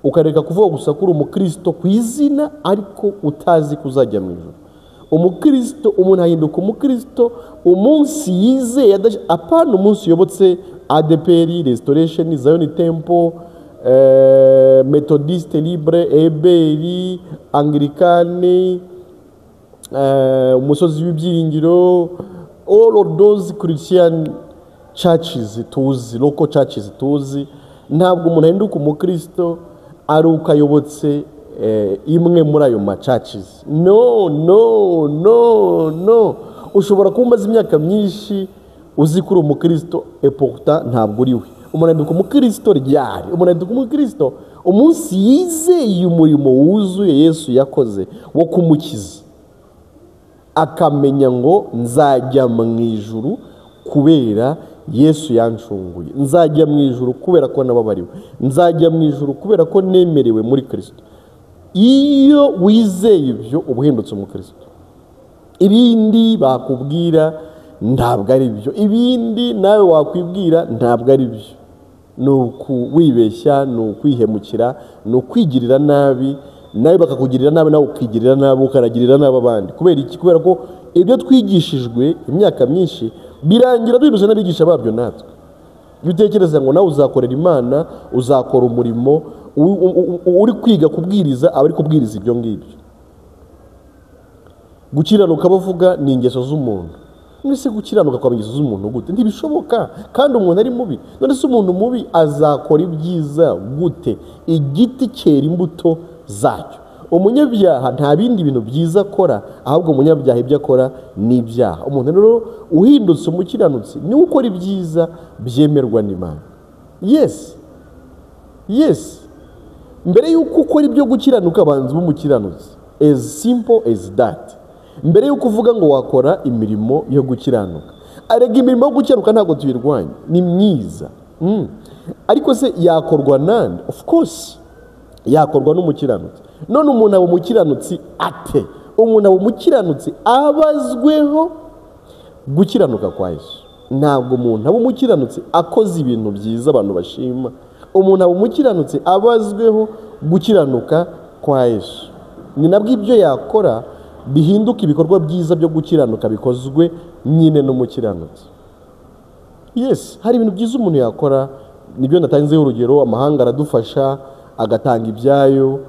ukareka kuvuga gusa kuri umukristo ku izina ariko utazi kuzajya mu ijuru. Umukristo umuntu ahinduka umukristo umunsi yizeye apana umunsi yobotse ADPR, Restoration, Zion Temple, Methodiste Libre, Eberi, Anglikani, umusozi w'ibyiringiro, all of those Christian churches tuzi, local churches tuzi. Ntabwo umuntu ahinduka umukristo ari uko ayobotse imwe muri ayo ma churches. No. Ushobora kuba umaze imyaka myinshi uzi kuri umukristo pourtant ntabwo uri we. Umuntu ahinduka umukristo ryari? Umuntu ahinduka umukristo umunsi yizeye umurimo wuzuye Yesu yakoze wo kumukiza, akamenya ngo nzajya mu ijuru kubera Yesu yancunguye, nzajya mu ijuru kubera ko nababariwe, nzajya mu ijuru kubera ko nemerewe muri Kristo. Iyo wizeye ibyo ubuhindutse umukristo. Ibindi bakubwira ntabwo ari byo, ibindi nawe wakwibwira ntabwo ari byo. Nuko wibeshya, nukwihemukira, nukwigirira nabi, nawe bakakugirira nabi, nawe ukigirira nabi, ukaragirira nabi abandi. Kubera iki? Kubera ko ibyo twigishijwe imyaka myinshi birangira biruze n'abigisha babyo natwe. Utekereza ngo nawe uzakorera Imana, uzakora umurimo uri kwiga kubwiriza, abari kubwiriza ibyo ngibyo. Gukiranuka bavuga ni ingeso z'umuntu. Nese gukiranuka kwa ingeso z'umuntu gute? Ntibishoboka, kandi umuntu ari mubi. None se umuntu mubi azakora ibyiza gute? Igiti cyera imbuto zacyo. Umunyabyaha nta bindi bintu byiza akora, ahubwo umunyabyaha ibyo akora ni ibyaha. Umuntu rero uhindutse umukiranutsi ni ukora ibyiza byemerwa n'Imana. Yes. Mbere yuko ukora ibyo gukiranuka banza umukiranutsi. As simple as that. Mbere yuko uvuga ngo wakora imirimo yo gukiranuka. Arega imirimo yo gukiranuka ntabwo tuyirwanya, ni myiza. Ariko se yakorwa nande? Of course yakorwa n'umukiranutsi. None umuntu abo mukiranutsi ate? Umuntu abo mukiranutsi abazweho gukiranuka kwa Yesu. Ntabwo umuntu abo mukiranutsi akoze ibintu byiza abantu bashima. Umuntu abo mukiranutsi abazweho gukiranuka kwa Yesu. Ni nabwo ibyo yakora bihinduka ibikorwa byiza byo gukiranuka bikozwe nyine n'umukiranutsi. Yes, hari ibintu byiza umuntu yakora, nibyo natanzeho urugero, amahanga aradufasha agatanga ibyayo,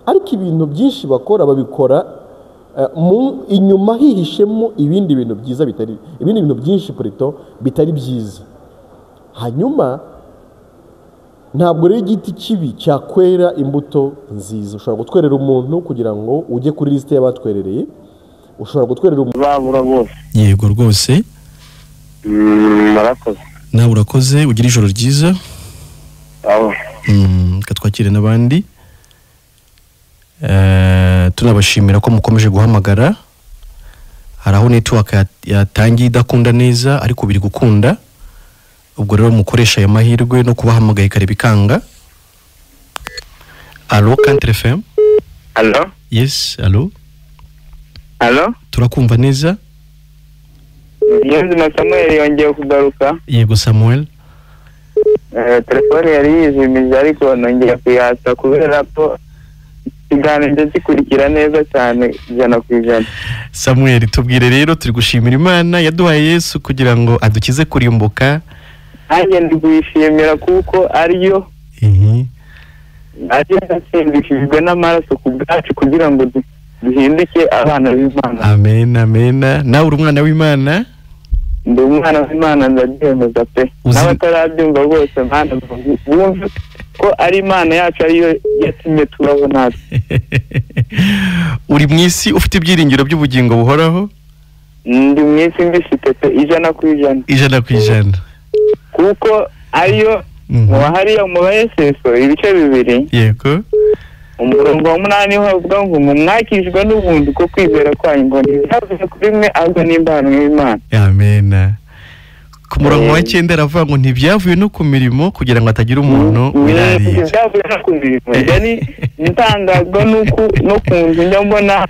ariko ibintu byinshi bakora babikora inyuma hihishemo ibindi bintu byiza ibindi bintu byinshi bitari byiza. Hanyuma ntabwo rero igiti kibi cyakwera imbuto nziza. Ushobora gutwerera umuntu kugira ngo ujye kuri liste y'abatwerereye, ushobora gutwerera umuntu. Yego rwose. Murakoze. Nawe urakoze, ugira ijoro ryiza. Katwakire n'abandi. Tunabashimira ko mukomeje guhamagara. Hari aho network yatangiye idakunda neza ariko biri gukunda. Ubwo rero mukoresha aya mahirwe no kubahamagaye kare bikanga. Allo Country FM. Allo? Yes, allo. Allo? Turakumva neza. Yenzi na Samuel yongeye kugaruka. Yego Samuel. Telefone yari yizimije ariko nongeye kuyasa kubera ko ikiganiro ndagikurikira neza cyane ijana ku ijana. Samuel, tubwire rero turi gushimira Imana yaduhaye Yesu kugira ngo adukize kurimbuka. Nanjye ndigushimira kuko ariyo ari yatsindishijwe n'amaraso ku bwacu kugira ngo duhinduke abana b'Imana. Amen. Nawe uri umwana w'Imana? Ndi umwana w'Imana, ndabyemeza pe. N'abatarabyumva bose Mana bumve ko ari Imana yacu ariyo yatumye tubaho natwe. Uri mu isi ufite ibyiringiro by'ubugingo buhoraho? Ndi mu isi mbifite pe ijana ku ijana. Kuko ariyo hariya mu Efeso ibice 2. Yego. Umurongo wa 8 ho uvuga ngo mwakijwe n'ubuntu ko kwizera kwanyu ngo ntibizavuye kuri mwe ahubwo n'imbano y'Imana. Amen. Ku murongo wa 9 aravuga ngo ntibyavuye no ku mirimo kugira ngo atagira umuntu wirariye. Ntibyavuye no ku mirimo. Yani ntangazwa no kunzu njya mbona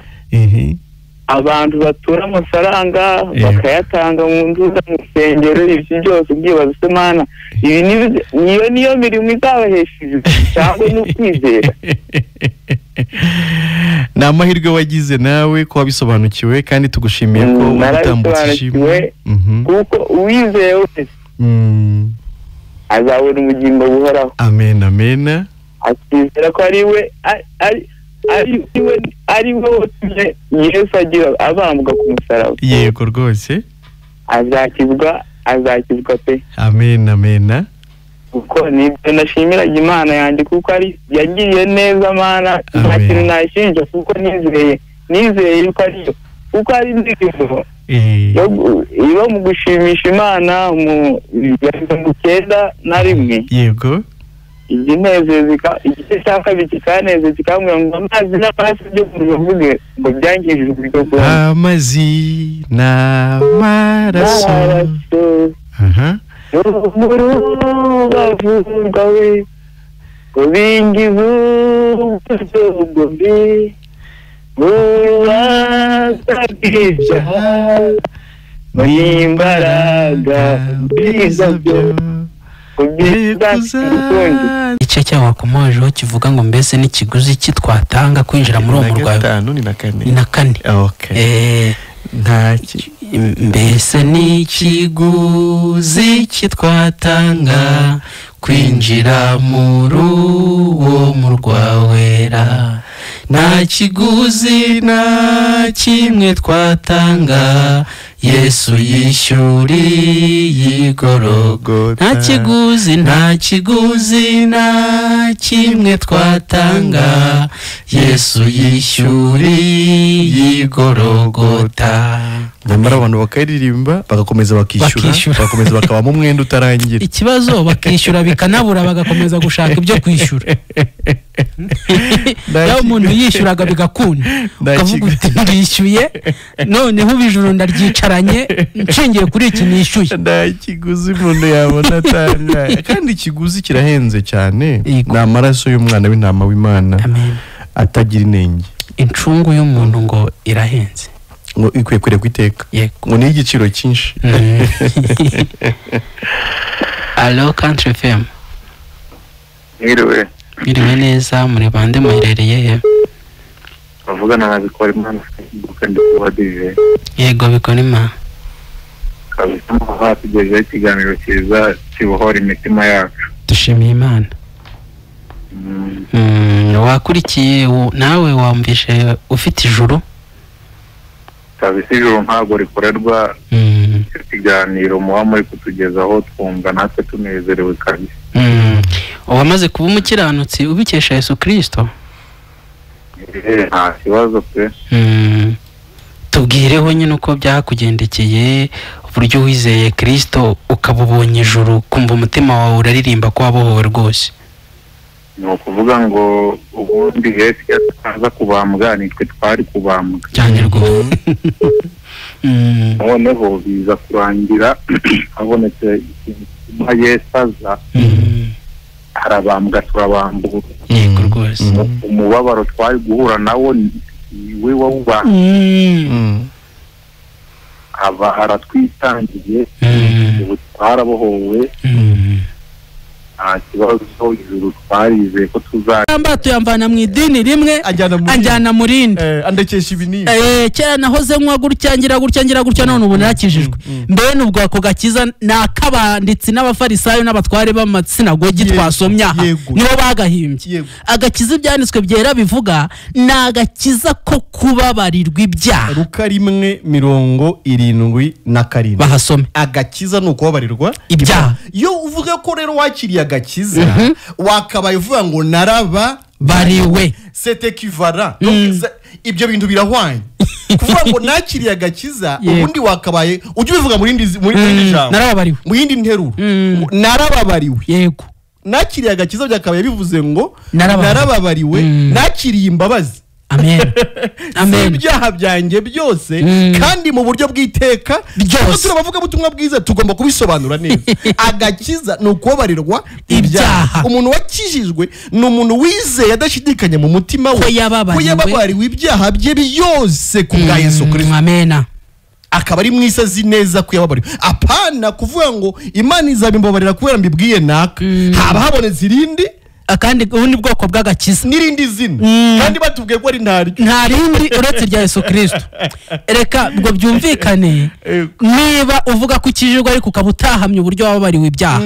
abantu batura amafaranga bakayatanga mu nduza mu nsengero ibyo byose ubyibaza se mana ibi niyo mirimo izabahesheje cyangwa no kwizera. ni amahirwe wagize nawe ko wabisobanukiwe kandi tugushimiye ko utambutse ishimwe kuko uwizeye wese azabona ubugingo buhoraho. amen amen. akizera ko ari we watumye Yesu agira abambwa ku musaraba. yego rwose azakizwa pe. amen amen. kuko nibyo nashimiraga Imana yanjye kuko ari yagiriye neza mana nta kintu nashinja kuko nizeye yuko ariyo kuko ari indirimbo iba mu gushimisha Imana mu 9 yego igice cya kabiri kikaneze kikamubwira ngo amazi n'amaraso byo kuvuge ngo byangirije uburyo bwose. amazi n'amaraso n'urubavu rwawe ubingiza uburyo bwombi ububasha bw'ibyaha n'imbaraga bwiza byo igice cyaho wakomojeho kivuga ngo mbese n'ikiguzi kitwatanga kwinjira muri uwo murwa ni na 4. mbese n'ikiguzi kitwatanga kwinjira muri uwo murwa wera nta kiguzi na kimwe twatanga Yesu yishyuriye igorogota. nta kiguzi na kimwe twatanga Yesu yishyuriye igorogota. nyamara abantu bakaririmba bagakomeza bakishyura bagakomeza bakabamo umwenda utarangira. ikibazo bakishyura bikanabura bagakomeza gushaka ibyo kwishyura. yaho umuntu yishyuraga bigakunda ukavuga uti ndishyuye noneho ubijuru ndaryicaranye nshingiye kuri iki nishyuye. nta kiguzi umuntu yabona atanga kandi ikiguzi kirahenze cyane. ni amaraso y'umwana w'intama w'Imana atagira inenge. incungu y'umuntu ngo irahenze ngo ikwiye kureka iteka ngo ni igiciro cyinshi. Allo Country FM. Mwiriwe neza muri bande muherereye he? bavugana na Bikorimana kandi kuwadije. yego Bikorimana kabisa hatugejeje ikiganiro cyiza kibohora imitima yacu. dushimiye Imana. wakurikiye nawe wumvishe ufite ijuru kabisa ijuru ntabwo rikorerwa ikiganiro muba muri kutugezaho twumva natwe tunezerewe kabisa. wamaze kuba umukiranutsi ubikesha Yesu Kristo? nta kibazo pe. tubwireho nyine uko byakugendekeye uburyo wizeye Kristo ukaba ubonye ijuru kumva umutima wawe uraririmba ko wabohowe rwose. ni ukuvuga ngo ubundi Yesu yatanze kubambwa nitwe twari kubambwa cyane rwose. noneho biza kurangira habonetse ikintu Yesu aza harabambwa turabambura. yego rwose. umubabaro twari guhura nawo niwe wawubambye. aba aratwitangiye ubu twarabohowe. nta kibazo ijuru twarizeye ko tuzajya tuyamvana mu idini rimwe anjyana mu rindi andekesha ibinini. kera nahoze nkwa gutya ngira none ubu narakijijwe. mbere n'ubwo ako gakiza nakabanditsi n'abafarisayo n'abatware b'amasinagogi twasomya nibo bagahimbye. agakiza ibyanditswe byera bivuga ni agakiza ko kubabarirwa ibyaha. Luka 1:77 bahasome. agakiza ni ukubabarirwa ibyaha. yo uvuga ko rero wakiriye agakiza wakabaye uvuga ngo naraba bariwe c'est équivalent. ibyo bintu birahwanye. kuvuga ngo nakiriye agakiza ubundi wakabaye ujye ubivuga muri rindi jambo narababariwe mu yindi nteruro narababariwe. yego. nakiriye agakiza byakabaye bivuze ngo narababariwe nakiriye imbabazi amen amen ibyaha byanjye byose kandi mu buryo bw'iteka byose turabavuga butumwa bwiza tugomba kubisobanura neza agakiza ni ukubabarirwa ibyaha umuntu wakijijwe ni umuntu wizeye adashidikanya mu mutima we ko yababariwe ibyaha bye byose ku bwa Yesu Kristo amen akaba ari mwisazi neza kuyababariwe apana kuvuga ngo Imana izabimbabarira kubera mbibwiye naka haba habonetse irindi akandi ubundi bwoko bw'agakiza n'irindi zina kandi batubwiye ko ari nta rindi uretse rya Yesu Kristo reka ubwo byumvikane niba uvuga ko ukijijwe ariko ukaba utahamya uburyo wababariwe ibyaha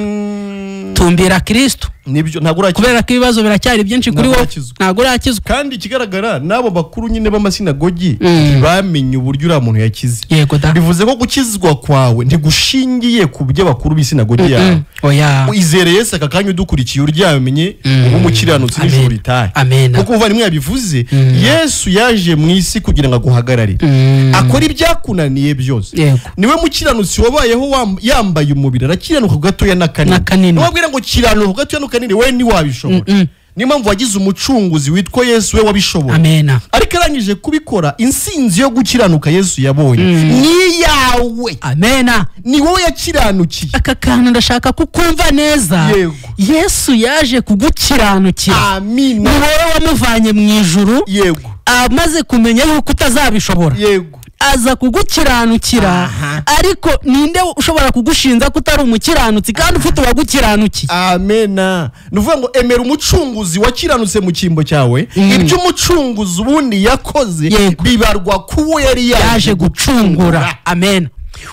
tumbira Kristo nibyo ntago urakizwa kubera ko ibibazo biracyari byinshi kuri wowe ntago urakizwa kandi ikigaragara nabo bakuru nyine b'amasinagogi bamenye uburyo uri umuntu yakize yego da bivuze ko gukizwa kwawe ntigushingiye ku byo bakuru b'isinagogi yawe oya izere Yesu akakanya udukurikiye uryamenye umukiranutsi n'ijuru ritaye kuko uvandimwe yabivuze Yesu yaje mu isi kugira ngo aguhagararire akora ibyakunaniye byose niwe mukiranutsi wabayeho yambaye umubiri arakiranuka gatoya na kanini wabwira ngo kiranuka gatoya na kanini we ni wabishobora nimpamvu wagize umucunguzi witwa Yesu we wabishobora amena ariko arangije kubikora insinzi yo gukiranuka Yesu yabonye ni yawe amena ni wowe yakiranukiye aka kantu ndashaka kukumva neza Yesu yaje kugukiranukira amina ni wowe wamuvanye mu ijuru yego amaze kumenya yuko utazabishobora yego aza kugukiranukira ariko ninde ushobora kugushinza ko utari umukiranutsi kandi ufite ubagukiranukiye amena nuvuga ngo emera umucunguzi wakiranutse mu kimbo cyawe ibyo umucunguzi ubundi yakoze bibarwa kuwo yari yaje gucungura amena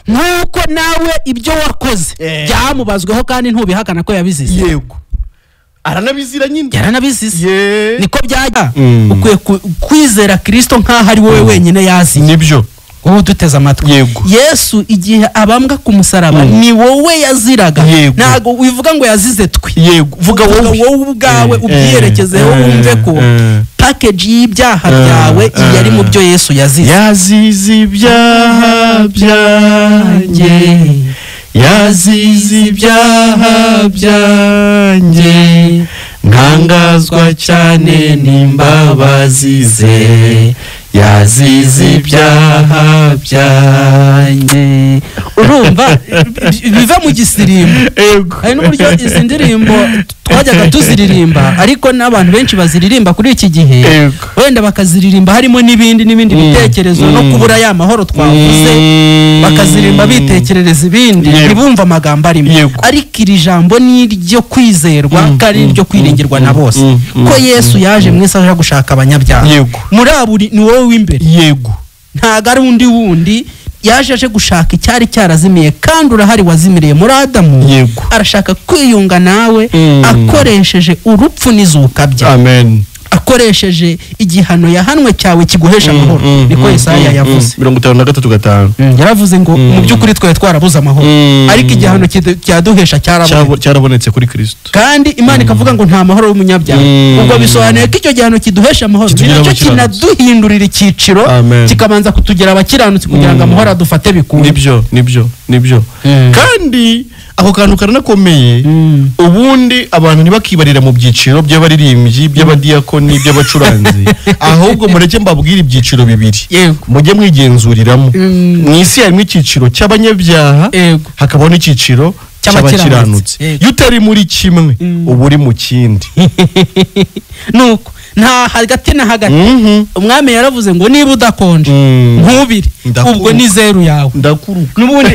nkuko nawe ibyo wakoze byamubazweho kandi ntubihakana ko yabizize yego aranabizira nyine yaranabizize niko byajya ukwiye kwizera Kristo nkaho ari wowe wenyine yazi nibyo wowe duteze amatwi Yesu igihe abambwa ku musaraba ni wowe yaziraga ntago wivuga ngo yazize twe vuga wowe ubwawe ubyiyerekezeho wumve ko package y'ibyaha byawe yari mu byo Yesu yazize ibyaha byanjye yazize ibyaha byanjye ntangazwa cyane n'imbabazi ze yazize ibyaha byanjye urumva biva mu gisirimbo hari n'uburyo izi ndirimbo twajyaga tuziririmba ariko n'abantu benshi baziririmba kuri iki gihe wenda bakaziririmba harimo n'ibindi bitekerezo no kubura ya mahoro twavuze bakaziririmba bitekerereza ibindi ntibumva amagambo arimo ariko iri jambo ni iryo kwizerwa kandi iryo kwiringirwa na bose ko Yesu yaje mu isi aje gushaka abanyabyaha muri aburi ni wowe w'imbere ntago ari undi wundi yaje gushaka icyari cyarazimiye kandi urahari wazimiriye muri Adamu arashaka kwiyunga nawe akoresheje urupfu n'izuka bye amen akoresheje igihano yahanwe cyawe kiguhesha amahoro niko Yesaya yavuze 53:5 yaravuze ngo mu by'ukuri twaye twarabuze amahoro ariko igihano cyaduhesha cyarabonetse kuri Kristo kandi Imana ikavuga ngo nta mahoro y'umunyabyaha ubwo bisobanuye ko icyo gihano kiduhesha amahoro nicyo kinaduhindurira icyiciro kikabanza kutugera abakiranutsi kugira ngo amahoro adufate bikuru nibyo kandi ako kantu karanakomeye ubundi abantu ntibakibarira mu byiciro by'abaririmbyi by'abadiyakoni by'abacuranzi ahubwo mureke mbabwire ibyiciro bibiri mujye mwigenzuriramo mu isi harimo icyiciro cy'abanyabyaha hakabaho n'icyiciro cy'abakiranutsi iyo utari muri kimwe uba uri mu kindi nuko nta hagati na hagati umwami yaravuze ngo niba udakonje nkubiri ubwo ni zeru yawe n'ubundi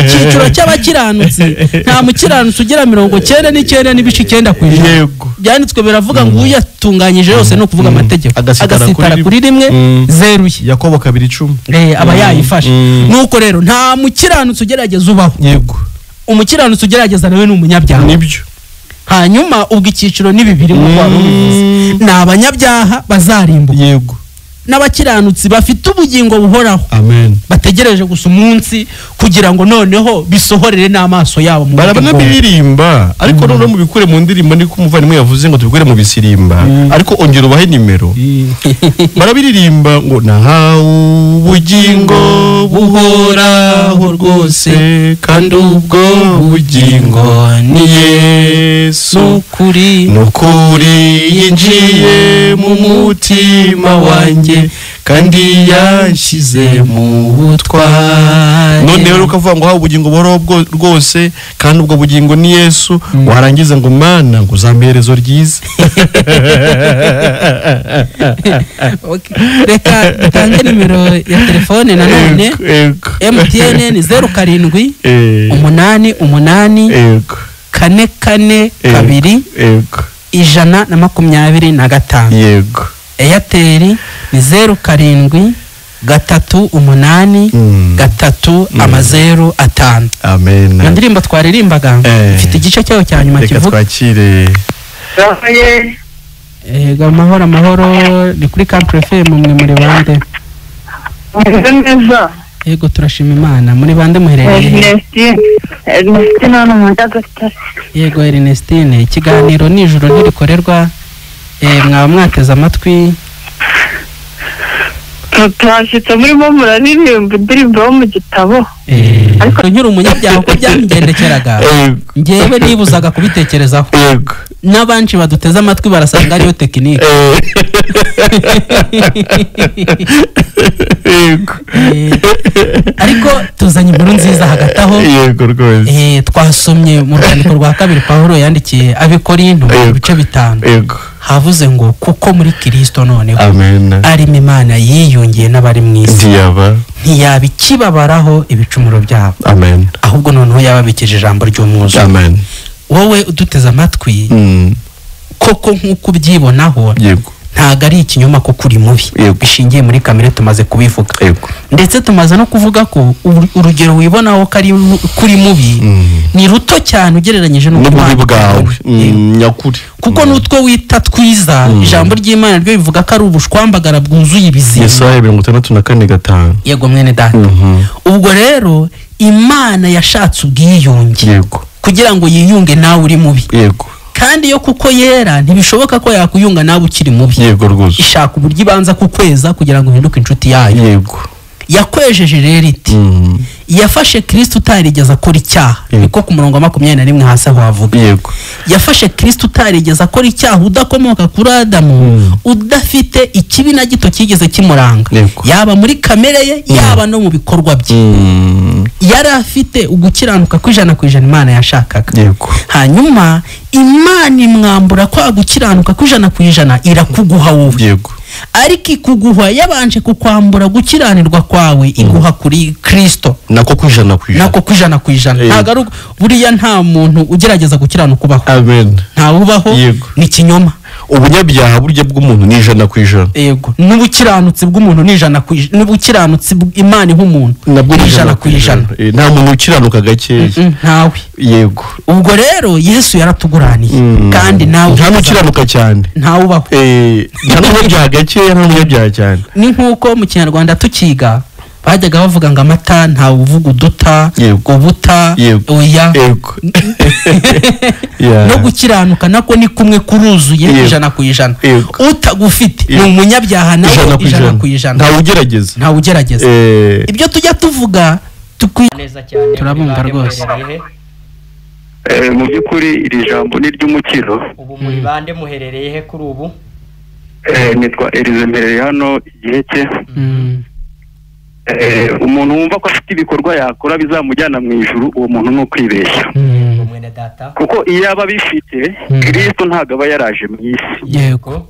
icyiciro cy'abakiranutsi nta mukiranutsi ugira 99 n'ibice 9% byanditswe biravuga ngo uyatunganyije yose no kuvuga amategeko agasitara kuri rimwe zeru Yakobo 2:10 aba yayifashe nuko rero nta mukiranutsi ugerageza ubaho umukiranutsi ugerageza nawe ni umunyabyaha nibyo hanyuma ubwo icyiciro ni bibiri mu kwa rubivuze ni abanyabyaha bazarimbuka n'abakiranutsi bafite ubugingo buhoraho amen bategereje gusa umunsi kugira ngo noneho bisohorere n'amaso yabo mu barabiririmba ariko noneho mu bikure mu ndirimbo niko umuvandimwe yavuze ngo tubikure mu bisirimba ariko ongera ubahe nimero barabiririmba ngo nahawe ubugingo buhoraho rwose kandi ubwo bugingo ni Yesu nukuri yinjiye mu mutima wanjye kandi yashyize mu butware none rero ukavuga ngo hawe ubugingo buhoraho rwose kandi ubwo bugingo ni Yesu warangiza ngo mana ngo uzamperezo ryiza reka dutange nimero ya telefone nanone MTN ni 0788 kane kane kabiri 125 yego Airtel ni 07 3 8 amen indirimbo twaririmbaga ifite igice cyayo cya nyuma kivuga twakire amahoro ni kuri Country FM mwe muri bande neza yego turashima Imana muri bande muherereye Ernestine hano mu Gatare yego Ernestine ikiganiro nijoro ntirikorerwa mwaba mwateze amatwi twashitse murimo muraririmba indirimbo yo mu gitabo ariko nkiri umunyabyaha uko byangendekeraga ngewe nibuzaga kubitekerezaho n'abanshi baduteze amatwi barasanga ariyo tekinike ariko tuzanye inkuru nziza hagati aho yego rwose twasomye mu rwandiko rwa kabiri Pawulo yandikiye abikorinto mu bice 5 havuze ngo kuko muri Kristo noneho arimo Imana yiyungiye n'abari mu isi ntiyaba ikibabaraho ibicumuro byabo ahubwo noneho yababikije ijambo ry'umwuzu wowe uduteze amatwi koko nk'uko ubyibonaho ntago ari ikinyoma ko kuri mubi bishingiye muri kamere tumaze kubivuga ndetse tumaze no kuvuga ko urugero wibonaho kuri mubi ni ruto cyane ugereranyije n'ububi bwawe nyakuri kuko nutwo wita twiza ijambo ry'Imana ryo bivuga ko ari ubushwambagara bwuzuye ibizinga Yesaya 64:5 yego mwene data ubwo rero Imana yashatse ubwiyunge kugira ngo yiyunge nawe uri mubi kandi yo kuko yera ntibishoboka ko yakuyunga nawe ukiri mubi ishaka uburyo ibanza kukweza kugira ngo uhinduke inshuti yayo yakwejeje rero iti yafashe Kristo utarigeze akora icyaha niko ku murongo wa 21 hasi aho havuga yafashe Kristo utarigeze akora icyaha udakomoka kuri Adamu udafite ikibi na gito kigeze kimuranga yaba muri kamere ye yaba no mu bikorwa bye yari afite ugukiranuka ku100% Imana yashakaga hanyuma Imana imwambura kwa gukiranuka ku100% irakuguha wowe ariko ikuguha yabanje kukwambura gukiranirwa kwawe iguha kuri Kristo nako ku100% ntago buriya nta muntu ugerageza gukiranuka kubaho nta ubaho ni kinyoma ubunyabyaha burya bw'umuntu ni 100%. Yego. N'ubukiranutsi bw'umuntu ni 100%. N'ubukiranutsi Imana nk'umuntu ni 100%. Nta muntu ukiranuka gakeya. Ntawe. Yego. Ubwo rero Yesu yaratuguraniye kandi nawe nta mukiranuka cyane. Ntawe ubaho. Nta n'umunyabyaha gakeya nta n'umunyabyaha cyane. Ni nkuko mu Kinyarwanda tukiga bajyaga bavuga ngo amata nta uvuga uduta ubuta oya no gukiranuka nako ni kumwe kuruzuye 100%. Utagufite ni umunyabyaha nawe 100%. Nta ugerageza. Ibyo tujya tuvuga neza cyane turabumva rwose. Mu by'ukuri iri jambo ni ry'umukiro. Ubu muri bande muherereye he kuri ubu? Nitwa Ivomereye hano Igiheke. Umuntu wumva ko afite ibikorwa yakora bizamujyana mu ijuru uwo muntu no kwibeshya. Kuko iyo aba bifite Kristo ntago aba yaraje mu isi. Yego.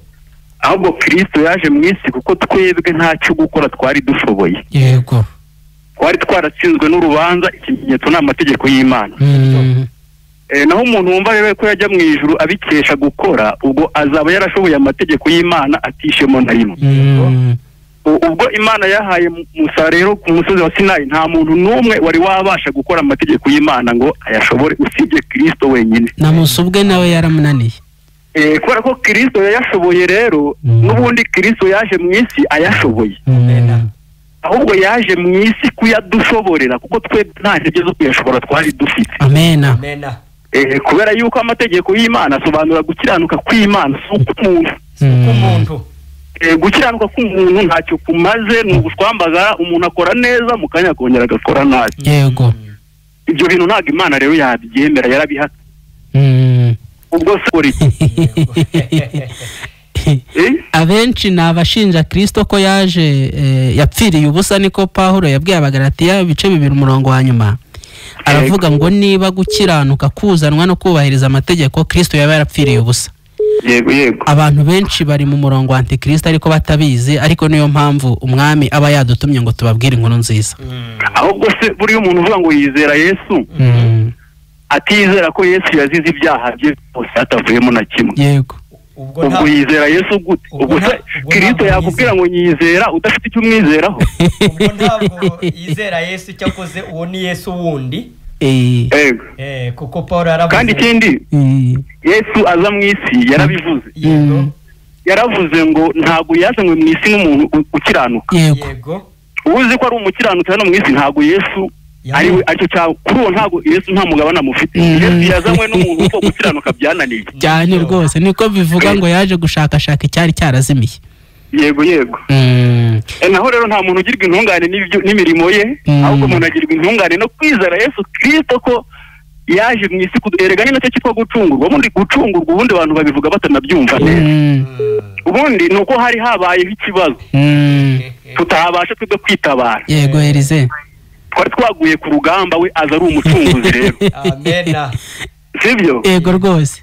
Ahubwo Kristo yaje mu isi kuko twebwe ntacyo gukora twari dushoboye. Yego. Twari twaratsinzwe n'urubanza ikimenyetso n'amategeko y'Imana. Naho umuntu wumva rero ko yajya mu ijuru abikesha gukora ubwo azaba yarashoboye amategeko y'Imana atishemo na rimwe. Ubwo Imana yahaye Musa rero ku musozi wa Sinayi nta muntu n'umwe wari wabasha gukora amategeko y'Imana ngo ayashobore usibye Kristo wenyine. Na Musa ubwe nawe yaramunaniye. kubera ko Kristo yayashoboye rero n'ubundi Kristo yaje mu isi ayashoboye ahubwo yaje mu isi kuyadushoborera kuko twe nta ntege zo kuyashobora twari dufite. Amena. Kubera yuko amategeko y'Imana asobanura gukiranuka kw'Imana umuntu gukiranuka k'umuntu ntacyo kumaze ni ubushwambaga umuntu akora neza mu kanya akongera agakora nabi. Yego ibyo bintu ntabwo Imana rero yabyemera yarabihaka. Ubwo sorry abenshi nabashinja Kristo ko yaje yapfiriye ubusa niko Pawulo yabwiye Abagalatiya bice 2 umurongo wa nyuma aravuga ngo niba gukiranuka kuzanwa no kubahiriza amategeko Kristo yaba yarapfiriye ubusa. Yego abantu benshi bari mu murongo wa Antikristo ariko batabizi, ariko niyo mpamvu umwami aba yadutumye ngo tubabwire inkuru nziza. Ahubwo se buri umuntu uvuga ngo yizera Yesu atizera ko Yesu yazize ibyaha bye bose atavuyemo na kimwe. Yego ubwo yizera Yesu gute? Ubwo se Kristo yakubwira ngo nyizera udafite icyo umwizeraho? Ubwo ntabwo yizera Yesu cyakoze uwo ni Yesu wundi. Kuko Paul yaravuze kandi ikindi Yesu aza mu isi yarabivuze. Yaravuze ngo ntabwo yazanywe mu isi n'umuntu ukiranuka. Yego uzi ko ari umukiranutsi hano mu isi ntabwo Yesu ariwe aricyo cyawe kuri uwo ntabwo Yesu nta mugabane amufite. Yesu yazanywe n'umuntu uko gukiranuka byananiye cyane rwose, niko bivuga ngo yaje gushakashaka icyari cyarazimiye. Yego naho rero nta muntu ugirwa intungane n'imirimo ye, ahubwo umuntu agirwa intungane no kwizera Yesu Kristo ko yaje mu isi kuderega ni nacyo cyitwa gucungurwa. Ubundi gucungurwa ubundi abantu babivuga batanabyumva neza. Ubundi nuko hari habayeho ikibazo tutabasha twebwe kwitabara. Yego Elize twari twaguye ku rugamba, we aza ari umucunguzi rero. Amena. Sibyo? Yego rwose.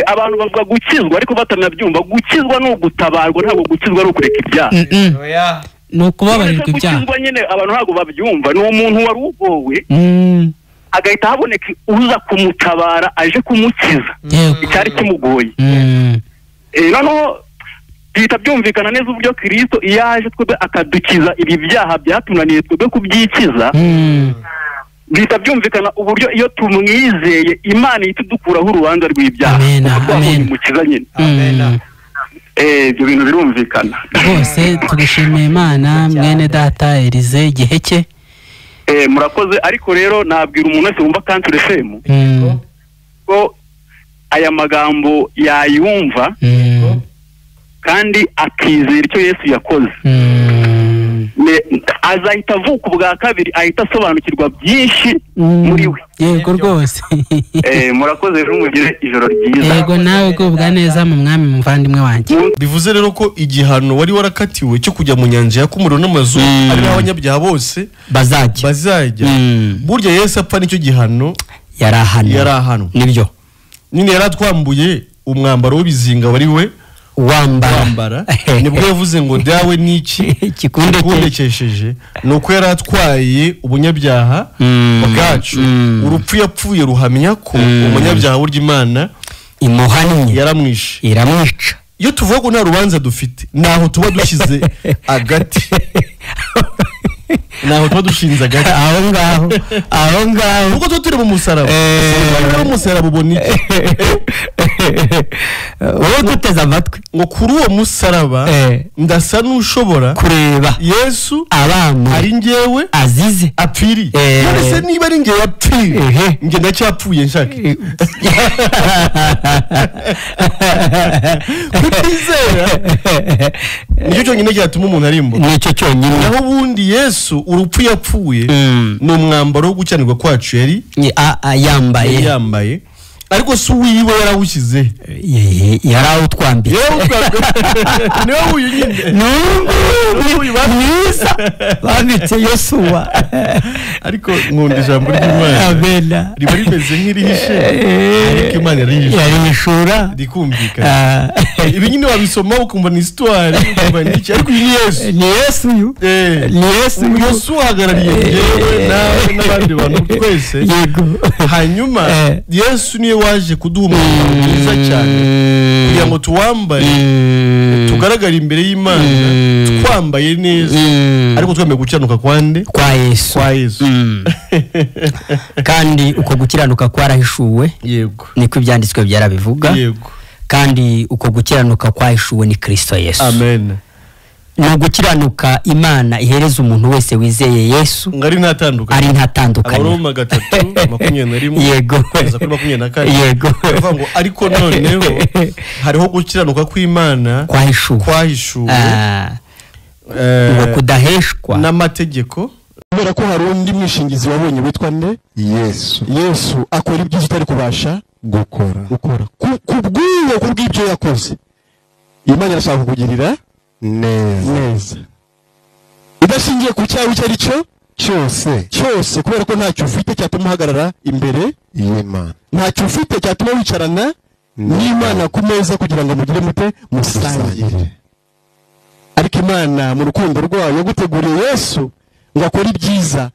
Abantu bavuga gukizwa ariko batanabyumva. Gukizwa no gutabarwa, ntabwo gukizwa ari ukureka ibyaha. No kubabarirwa ibyaha. Gukizwa nyine abantu ntabwo babyumva. Ni umuntu wari ugowe agahita haboneka uza kumutabara aje kumukiza icyari kimugoye. Noneho bihita byumvikana neza uburyo Kristo iyo aje twebwe akadukiza ibi byaha byatunaniye twebwe kubyikiza. Bihita byumvikana uburyo iyo tumwizeye Imana ihita idukuraho urubanza rw'ibyaha. Mukiza nyine. Ibyo bintu birumvikana rwose. Tugashimiye Imana mwene data Elize igihe cye. Murakoze. Ariko rero nabwira umuntu wese wumva Country FM ko aya magambo yayumva kandi akizera icyo Yesu yakoze, azahita avuka ubwa kabiri, ahita asobanukirwa byinshi muri we. Yego rwose. Murakoze rero mugire ijoro ryiza. Yego nawe gubwa neza mu mwami muvandimwe wanjye. Bivuze rero ko igihano wari warakatiwe cyo kujya mu nyanja y'akumuriro n'amazu ari abanyabyaha bose bazajya. Burya Yesu apfa nicyo gihano yarahano. Nibyo nyine yaratwambuye umwambaro w'ibizinga wari we wambara. Nibwo yavuze ngo dawe niki kikundekesheje, nuko yaratwaye ubunyabyaha bwacu. Urupfu yapfuye ruhamya ko umunyabyaha burya Imana imuhannye iramwica. Iyo tuvuga ko nta rubanza dufite, naho tuba dushyize agati, naho tuba dushinze agati aho ngaho kuko turi mu musaraba. Umusaraba ubona iki? wowe duteze amatwi ngo kuri uwo musaraba ndasa n'ushobora kureba Yesu abana ari njyewe azize apfiri. None se niba ari njye yapfiriye, njye ndacyapfuye nshaka kutizera. Nicyo cyonyine cyatuma umuntu arimbo. Nicyo cyonyine. Naho ubundi Yesu urupfu yapfuye ni umwambaro wo gucyanirwa kwacu yari yambaye. Ariko si uwiwe yarawushyize, yarawutwambiye. Niwe uyu nyine n'uyu bamwisa bambitse Yosuwa. Ariko nkunda ijambo ry'Imana riba rimeze nk'irihishe, ariko Imana yarihishura rikumvikana. Ibi nyine wabisoma ukumva ni histoire, ukumva ni iki, ariko uyu ni Yesu. Ni Yesu uhagarariye njyewe nawe n'abandi bantu twese. Hanyuma Yesu niwe waje kuduha umwambaro mwiza cyane kugira ngo tuwambare tugaragara imbere y'Imana twambaye neza, ariko twemeye gukiranuka kwa Yesu. Kandi uko gukiranuka kwarahishuwe. Yego. Niko ibyanditswe byarabivuga. Yego. kandi uko gukiranuka kwahishuwe ni Kristo Yesu. Amen. No gukiranuka Imana ihereza umuntu wese wizeye Yesu ngari ntatandukanye. Ari ntatandukanye. Abaroma 3:21. Yego. Kugeza kuri 24. Yego. Bavuga ngo ariko noneho hariho gukiranuka kw'Imana kwahishuwe. Ngo kudaheshwa n'amategeko. Kubera ko hari undi mwishingizi wabonye witwa nde? Yesu akora ibyo utari kubasha gukora. Kubw'ibyo yakoze Imana irashaka kugirira neza udashingiye ku cyawe icyo ari cyo cyose kubera ko ntacyo ufite cyatuma uhagarara imbere y'Imana, ntacyo ufite cyatuma wicarana n'Imana ku meza kugira ngo mugire mute musangire. Ariko Imana mu rukundo rwayo yaguteguriye Yesu ngo akore ibyiza,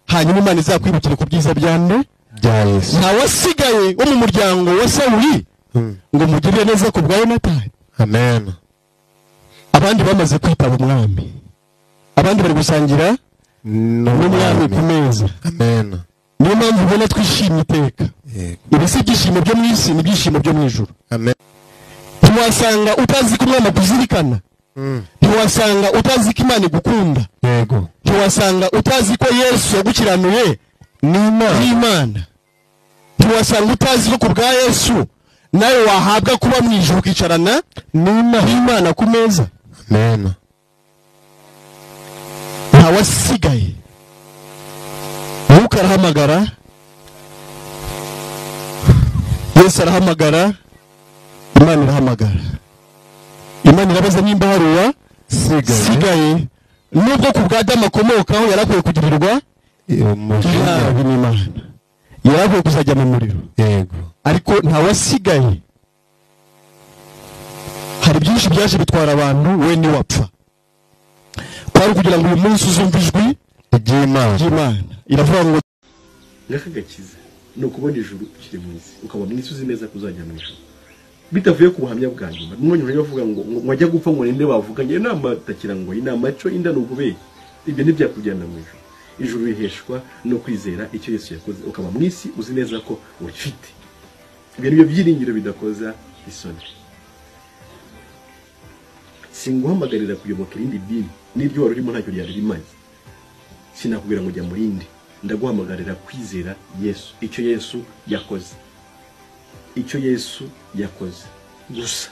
hanyuma Imana izakwibukire ku byiza bya Yesu. Nta wasigaye wo mu muryango wa Sawuli ngo mugirire neza ku bwa Yonatani. Amen. Abandi bamaze kwitaba umwami, abandi bari gusangira n'umwami ku meza. Amen. Niyo mpamvu ubona twishimye iteka. Ibi si ibyishimo byo mu isi, ni ibyishimo byo mu ijuru. Amen. Ntiwasanga utazi ko umwami akuzirikana, ntiwasanga utazi ko Imana igukunda, ntiwasanga utazi ko Yesu yagukiranuye n'Imana, ntiwasanga utazi ko ku bwa Yesu nawe wahabwa kuba mu ijuru ukicarana n'Imana ku meza. Amen. Ntawasigaye. Mwuka arahamagara, Yesu arahamagara, Imana irahamagara. Imana irabaza nimba hari uwasigaye, nubwo ku bwa Adamu akomokaho yarakwiye kugirirwa inabi n'Imana, yarakwiye kuzajya mu muriro. Ariko ntawasigaye. Hari byinshi byaje bitwara abantu, we ni wapfa. Kwari kugira ngo uyu munsi uzumve ijwi ry'Imana. Iravuga ngo ngakagakiza no kubona ijuru kiri mu isi, ukaba mu isi uzi neza kuzajya mu ijuru bitavuye ku buhamya bwa nyuma. N'umwe nyuma bavuga ngo mwajya gupfa ngo ninde bavuganye inama takira ngo inama cyo inda n'ubube, ibyo ntibyakujyana mu ijuru. Ijuru riheshwa no kwizera icyo Yesu yakoze, ukaba mu isi uzi neza ko ufite ibyo nibyo byiringiro bidakoza isoni. Singuhamagarira kuyoboka irindi dini, n'ibyo wari urimo ntacyo ryari rimaze. Sinakubwira ngo jya mu rindi, ndaguhamagarira kwizera Yesu, icyo Yesu yakoze, icyo Yesu yakoze gusa.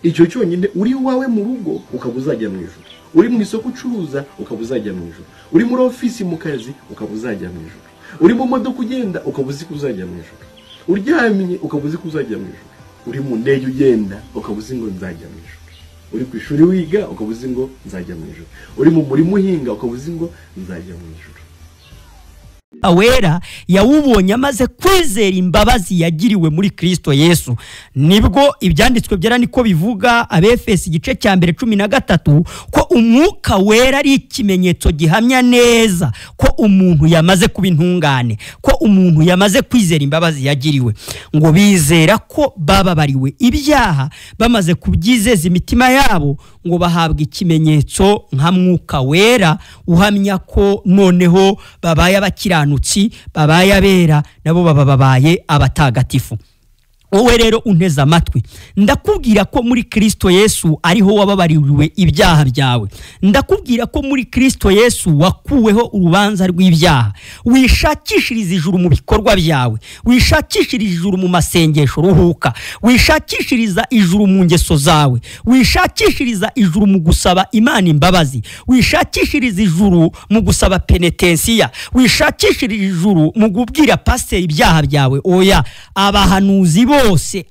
Icyo cyonyine. Uri wawe mu rugo ukaba uzajya mu ijuru, uri mu isoko ucuruza ukaba uzajya mu ijuru, uri muri ofisi mu kazi ukaba uzajya mu ijuru, uri mu modoka ugenda ukaba uzi ko uzajya mu ijuru, uryamye ukaba uzi ko uzajya mu ijuru, uri mu ndege ugenda ukaba uzi ngo nzajya mu ijuru, uri ku ishuri wiga ukaba uzi ngo nzajya mu ijuru, uri mu murimo uhinga ukaba uzi ngo nzajya mu ijuru. Awera yawubonye amaze kwizera imbabazi yagiriwe muri Kristo Yesu. Nibwo ibyanditswe byera niko bivuga, Abefesi igice cya 13 ko umwuka wera ari ikimenyetso gihamya neza ko umuntu yamaze kuba intungane, ko umuntu yamaze kwizera imbabazi yagiriwe. Ngo bizera ko bababariwe ibyaha bamaze kubyizeza imitima yabo, ngo bahabwa ikimenyetso nka mwuka wera uhamya ko noneho babaye abakiranutsi, babaye abera, nabo babaye abatagatifu. Wowe rero unteze amatwi, ndakubwira ko muri Kristo Yesu ariho wababariwe ibyaha byawe. Ndakubwira ko muri Kristo Yesu wakuweho urubanza rw'ibyaha. Wishakishiriza ijuru mu bikorwa byawe, wishakishiriza ijuru mu masengesho ruhuka, wishakishiriza ijuru mu ngeso zawe, wishakishiriza ijuru mu gusaba Imana imbabazi, wishakishiriza ijuru mu gusaba penetensiya, wishakishiriza ijuru mu kubwira pasiteri ibyaha byawe. Oya, abahanuzi bose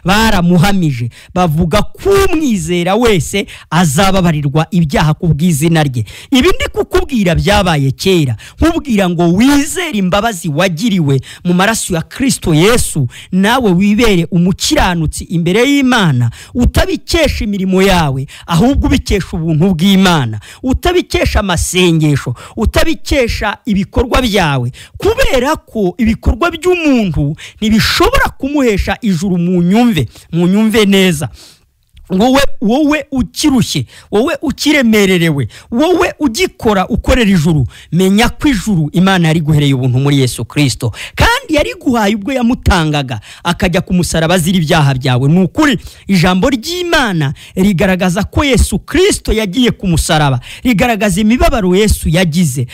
baramuhamije, bavuga ko umwizera wese azababarirwa ibyaha ku bw'izina rye. Ibi ndi kukubwira byabaye kera, nkubwira ngo wizere imbabazi wagiriwe mu maraso ya Kristo Yesu, nawe wibere umukiranutsi imbere y'Imana, utabikesha imirimo yawe, ahubwo ubikesha ubuntu bw'Imana, utabikesha amasengesho, utabikesha ibikorwa byawe, kubera ko ibikorwa by'umuntu ntibishobora kumuhesha ijuru. Mu nyumve neza. Wowe ukirushye, wowe ukiremererewe, wowe ugikora ukorera ijuru, menya ko ijuru Imana yari guhereye ubuntu muri Yesu Kristo, kandi kandi yari guhaye ubwo yamutangaga akajya ku musaraba azira ibyaha byawe. Ni ukuri ijambo ry'Imana rigaragaza ko Yesu Kristo yagiye ku musaraba, rigaragaza imibabaro Yesu yagize.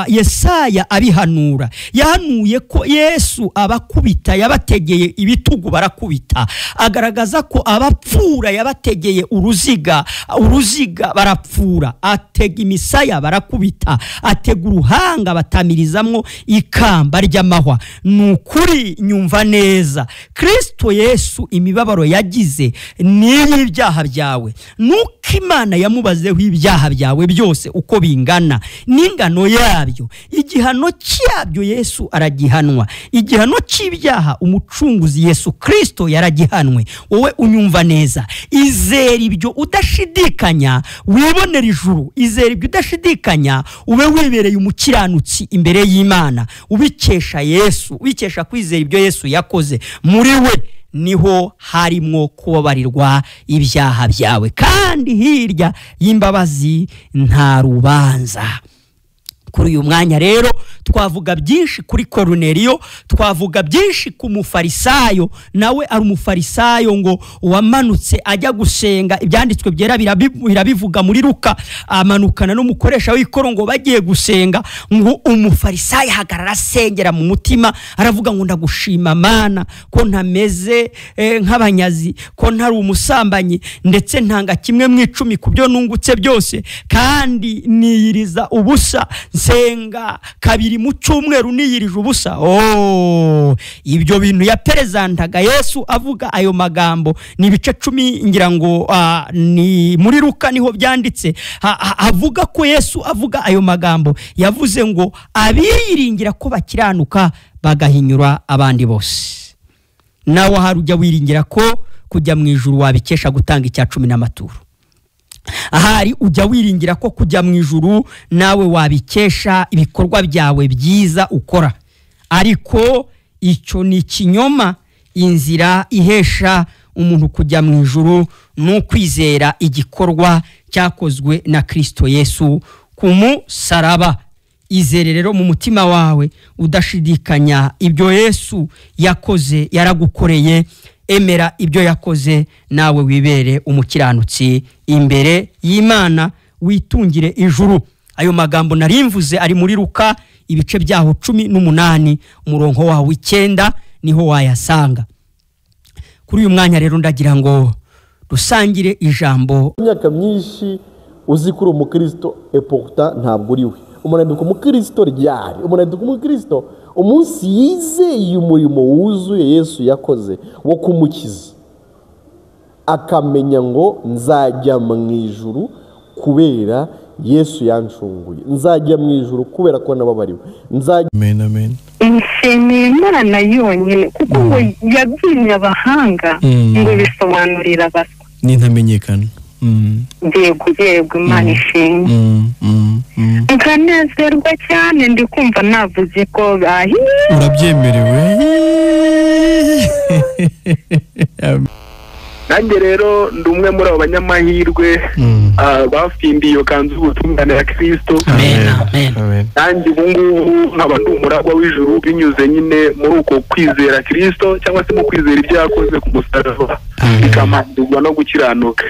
Yesaya abihanura, yahanuye ko Yesu abakubita yabategeye ibitugu barakubita, agaragaza ko abapfura yabategeye uruziga barapfura, atega imisaya barakubita, atega uruhanga batamirizamwo ikamba ry'amahwa. Ni ukuri nyumva neza, Kristo Yesu imibabaro yagize ni ibyaha byawe, nuko Imana yamubazeho ibyaha byawe byose uko bingana n'ingano yabyo, igihano cyabyo Yesu aragihanwa, igihano cy'ibyaha umucunguzi Yesu Kristo yaragihanwe. Wowe unyumva neza, izera ibyo udashidikanya, wibonera ijuru, izera ibyo udashidikanya, ube wibereye umukiranutsi imbere y'Imana, ubikesha Yesu, ubikesha kwizera ibyo Yesu yakoze. Muri we niho harimwo kubabarirwa ibyaha byawe, kandi hirya y'imbabazi nta rubanza. Kuri uyu mwanya rero twavuga byinshi kuri Koruneliyo, twavuga byinshi ku mufarisayo. Nawe ari umufarisayo ngo wamanutse ajya gusenga, ibyanditswe byera birabivuga muri Luka, amanukana n'umukoresha w'ikoro ngo bagiye gusenga, ngo umufarisayo hagarara asengera mu mutima aravuga ngo ndagushima Mana ko ntameze nk'abanyazi, ko ntari umusambanyi, ndetse ntanga kimwe mu 10 ku byo nungutse byose, kandi niyiriza ubusa, nsenga kabiri mu cyumweru niyirije ubusa. Ibyo bintu yaperezantaga Yesu avuga ayo magambo ni ibice 10 ngira ngo ni muri Luka niho byanditse, avuga ko Yesu avuga ayo magambo yavuze ngo abiyiringira ko bakiranuka bagahinyura abandi bose. Nawe harujya wiringira ko kujya mu ijuru wabikesha gutanga icya 10 n'amaturo. Ahari ujya wiringira ko kujya mu ijuru nawe wabikesha ibikorwa byawe byiza ukora, ariko icyo ni ikinyoma. Inzira ihesha umuntu kujya mu ijuru ni ukwizera igikorwa cyakozwe na Kristo Yesu ku musaraba. Izere rero mu mutima wawe udashidikanya ibyo Yesu yakoze, yaragukoreye. Emera ibyo yakoze, nawe wibere umukiranutsi imbere y'Imana, witungire ijuru. Ayo magambo narimvuze ari muri Luka ibice byaho 18 umurongo waho 9 niho wayasanga. Kuri uyu mwanya rero ndagira ngo dusangire ijambo. Imyaka myinshi uzi kuri umukristo pourtant ntabwo uri we. Umunanduko umukristo ryari, umunanduko umukristo umunsi yizeye umurimo wuzuye Yesu yakoze wo kumukiza, akamenya ngo nzajya mu ijuru kubera Yesu yancunguye, nzajya mu ijuru kubera ko nababariwe. Amen. Nshimiye Imana yonyine kuko ngo yabyinnye abahanga ngo bisobanurira abaswa n'intamenyekana. Yego Imana ishimwe. Nkanezerwa cyane ndi kumva navuze ko urabyemerewe. Nanjye rero ndi umwe muri abo banyamahirwe bafimbiye iyo kanzu y'ubutungane ya Kristo. Nanjye ubu ngubu nkaba ndi umuragwa w'ijuru binyuze nyine muri uko kwizera Kristo, cyangwa se mu kwizera ibyo yakoze ku musaraba, bikamandurwa no gukiranuka.